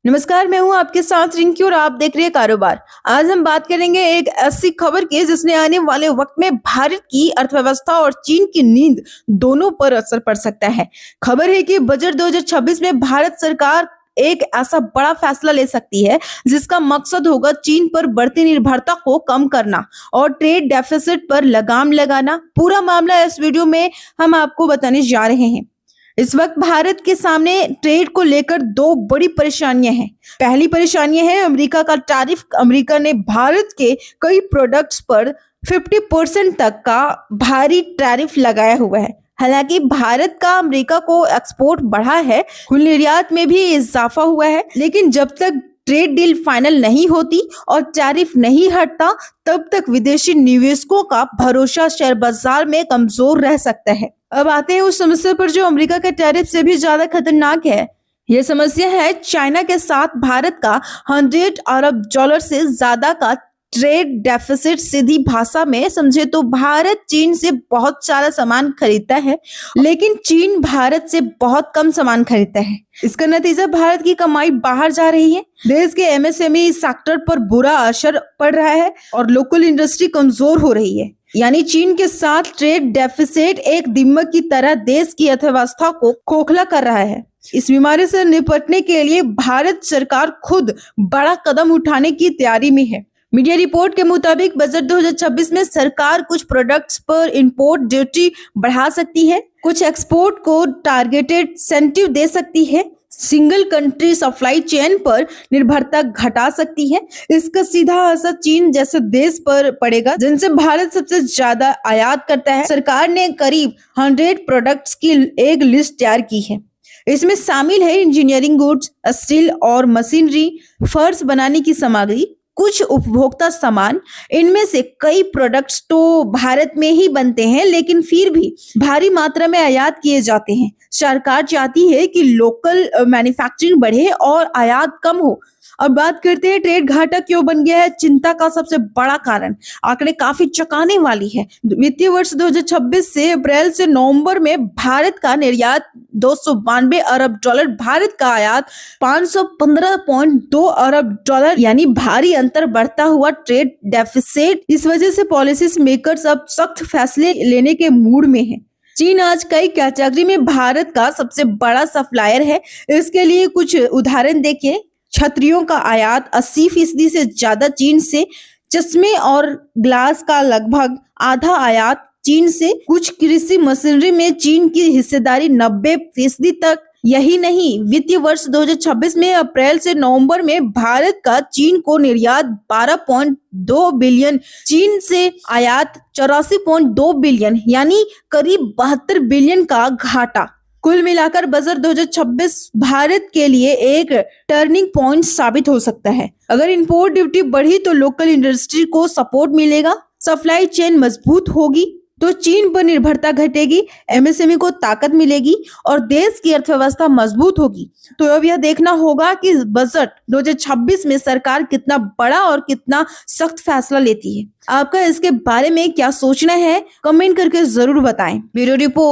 नमस्कार, मैं हूँ आपके साथ रिंकी और आप देख रहे हैं कारोबार। आज हम बात करेंगे एक ऐसी खबर की जिसने आने वाले वक्त में भारत की अर्थव्यवस्था और चीन की नींद दोनों पर असर पड़ सकता है। खबर है कि बजट 2026 में भारत सरकार एक ऐसा बड़ा फैसला ले सकती है जिसका मकसद होगा चीन पर बढ़ती निर्भरता को कम करना और ट्रेड डेफिसिट पर लगाम लगाना। पूरा मामला इस वीडियो में हम आपको बताने जा रहे हैं। इस वक्त भारत के सामने ट्रेड को लेकर दो बड़ी परेशानियां हैं। पहली परेशानी है अमेरिका का टैरिफ। अमेरिका ने भारत के कई प्रोडक्ट्स पर 50% तक का भारी टैरिफ लगाया हुआ है। हालांकि भारत का अमेरिका को एक्सपोर्ट बढ़ा है, कुल निर्यात में भी इजाफा हुआ है, लेकिन जब तक ट्रेड डील फाइनल नहीं होती और टैरिफ नहीं हटता तब तक विदेशी निवेशकों का भरोसा शेयर बाजार में कमजोर रह सकता है। अब आते हैं उस समस्या पर जो अमेरिका के टैरिफ से भी ज्यादा खतरनाक है। यह समस्या है चाइना के साथ भारत का 100 अरब डॉलर से ज्यादा का ट्रेड डेफिसिट। सीधी भाषा में समझे तो भारत चीन से बहुत सारा सामान खरीदता है, लेकिन चीन भारत से बहुत कम सामान खरीदता है। इसका नतीजा भारत की कमाई बाहर जा रही है, देश के एमएसएमई सेक्टर पर बुरा असर पड़ रहा है और लोकल इंडस्ट्री कमजोर हो रही है। यानी चीन के साथ ट्रेड डेफिसिट एक दीमक की तरह देश की अर्थव्यवस्था को खोखला कर रहा है। इस बीमारी से निपटने के लिए भारत सरकार खुद बड़ा कदम उठाने की तैयारी में है। मीडिया रिपोर्ट के मुताबिक बजट 2026 में सरकार कुछ प्रोडक्ट्स पर इंपोर्ट ड्यूटी बढ़ा सकती है, कुछ एक्सपोर्ट को टारगेटेड इंसेंटिव दे सकती है, सिंगल कंट्री सप्लाई चेन पर निर्भरता घटा सकती है। इसका सीधा असर चीन जैसे देश पर पड़ेगा जिनसे भारत सबसे ज्यादा आयात करता है। सरकार ने करीब 100 प्रोडक्ट्स की एक लिस्ट तैयार की है। इसमें शामिल है इंजीनियरिंग गुड्स, स्टील और मशीनरी, फर्श बनाने की सामग्री, कुछ उपभोक्ता सामान। इनमें से कई प्रोडक्ट्स तो भारत में ही बनते हैं, लेकिन फिर भी भारी मात्रा में आयात किए जाते हैं। सरकार चाहती है कि लोकल मैन्युफैक्चरिंग बढ़े और आयात कम हो। अब बात करते हैं ट्रेड घाटा क्यों बन गया है चिंता का सबसे बड़ा कारण। आंकड़े काफी चौंकाने वाली है। वित्तीय वर्ष 2026 से अप्रैल से नवंबर में भारत का निर्यात 292 अरब डॉलर, भारत का आयात 515.2 अरब डॉलर, यानी भारी अंतर बढ़ता हुआ ट्रेड डेफिसिट। इस वजह से पॉलिसी मेकर्स अब सख्त फैसले लेने के मूड में है। चीन आज कई कैटेगरी में भारत का सबसे बड़ा सप्लायर है। इसके लिए कुछ उदाहरण देखिए। छतरियों का आयात 80% से ज्यादा चीन से, चश्मे और ग्लास का लगभग आधा आयात चीन से, कुछ कृषि मशीनरी में चीन की हिस्सेदारी 90% तक। यही नहीं, वित्तीय वर्ष 2026 में अप्रैल से नवंबर में भारत का चीन को निर्यात 12.2 बिलियन, चीन से आयात 84.2 बिलियन, यानी करीब 72 बिलियन का घाटा। कुल मिलाकर बजट 2026 भारत के लिए एक टर्निंग पॉइंट साबित हो सकता है। अगर इंपोर्ट ड्यूटी बढ़ी तो लोकल इंडस्ट्री को सपोर्ट मिलेगा, सप्लाई चेन मजबूत होगी तो चीन पर निर्भरता घटेगी, एमएसएमई को ताकत मिलेगी और देश की अर्थव्यवस्था मजबूत होगी। तो अब यह देखना होगा कि बजट 2026 में सरकार कितना बड़ा और कितना सख्त फैसला लेती है। आपका इसके बारे में क्या सोचना है, कमेंट करके जरूर बताएं। Bureau report.